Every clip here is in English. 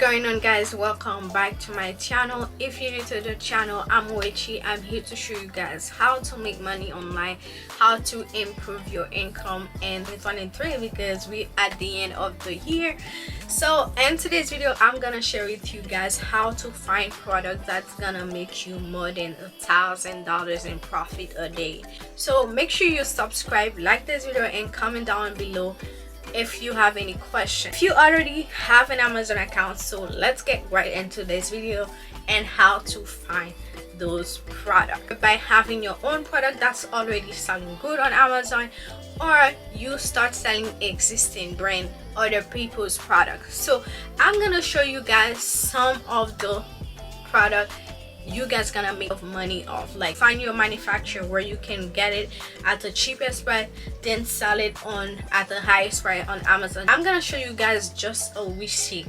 going on, guys? Welcome back to my channel. If you're new to the channel, I'm Rachie. I'm here to show you guys how to make money online, how to improve your income in 2023 because we at the end of the year. So in today's video, I'm gonna share with you guys how to find product that's gonna make you more than $1,000 in profit a day. So make sure you subscribe, like this video, and comment down below if you have any questions. If you already have an Amazon account, so let's get right into this video and how to find those products by having your own product that's already selling good on Amazon, or you start selling existing brand other people's products. So I'm gonna show you guys some of the product you guys gonna make money off. Like, find your manufacturer where you can get it at the cheapest price, then sell it on at the highest price on Amazon. I'm gonna show you guys just a receipt.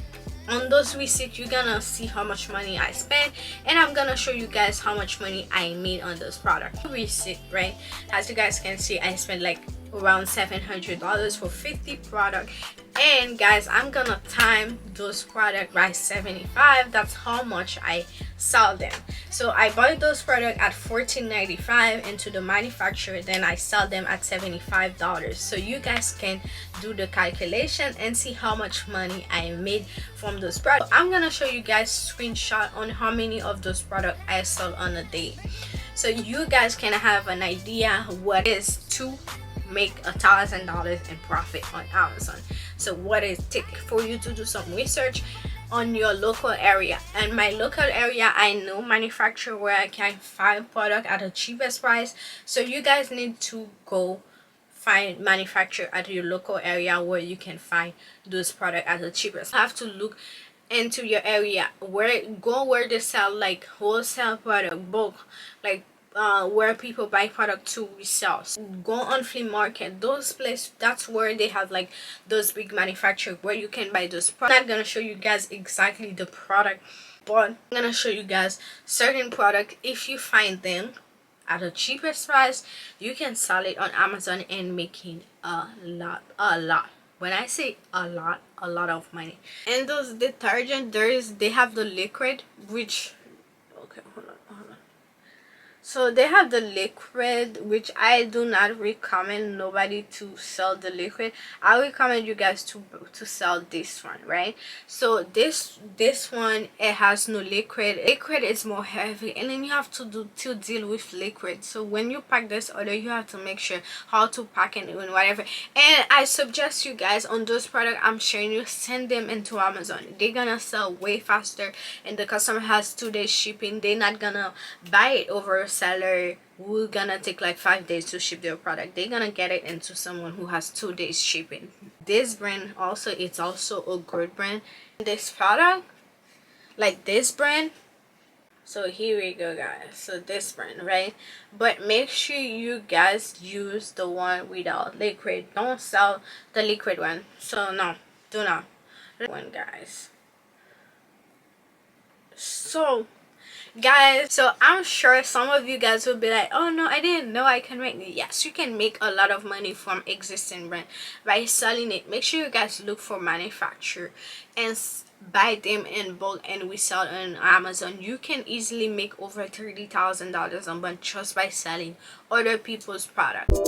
On those receipts, you're gonna see how much money I spent, and I'm gonna show you guys how much money I made on those products. Receipt, right? As you guys can see, I spent like around $700 for 50 products. And guys, I'm gonna time those products by 75. That's how much I sell them. So I bought those products at $14.95 into the manufacturer, then I sell them at $75. So you guys can do the calculation and see how much money I made from those products. I'm gonna show you guys screenshot on how many of those products I sell on a day, so you guys can have an idea what it is to make $1,000 in profit on Amazon. So what it takes for you to do some research on your local area. And my local area, I know manufacturer where I can find product at the cheapest price. So you guys need to go find manufacturer at your local area where you can find those products at the cheapest. You have to look into your area, where they sell like wholesale product, bulk, like where people buy product to resell. So go on flea market, those places, that's where they have like those big manufacturers where you can buy those products. I'm not gonna show you guys exactly the product, but I'm gonna show you guys certain product. If you find them at the cheapest price, you can sell it on Amazon and making a lot. When I say a lot of money. And those detergent, they have the liquid, which, okay, hold on. So they have the liquid, which I do not recommend nobody to sell the liquid. I recommend you guys to sell this one, right? So this one, it has no liquid. Liquid is more heavy, and then you have to deal with liquid. So when you pack this order, you have to make sure how to pack it and whatever. And I suggest you guys, on those products I'm sharing you, send them into Amazon. They're gonna sell way faster, and the customer has 2 days shipping. They're not gonna buy it over a seller who gonna take like 5 days to ship their product. They're gonna get it into someone who has 2 days shipping. This brand also, it's also a good brand. This product, like this brand, so here we go, guys. So this brand, right? But make sure you guys use the one without liquid. Don't sell the liquid one. So no, do not. One, guys. So guys, so I'm sure some of you guys will be like, oh no, I didn't know I can make it. Yes, you can make a lot of money from existing brand by selling it. Make sure you guys look for manufacturer and buy them in bulk and we sell on Amazon. You can easily make over $30,000 a month just by selling other people's products.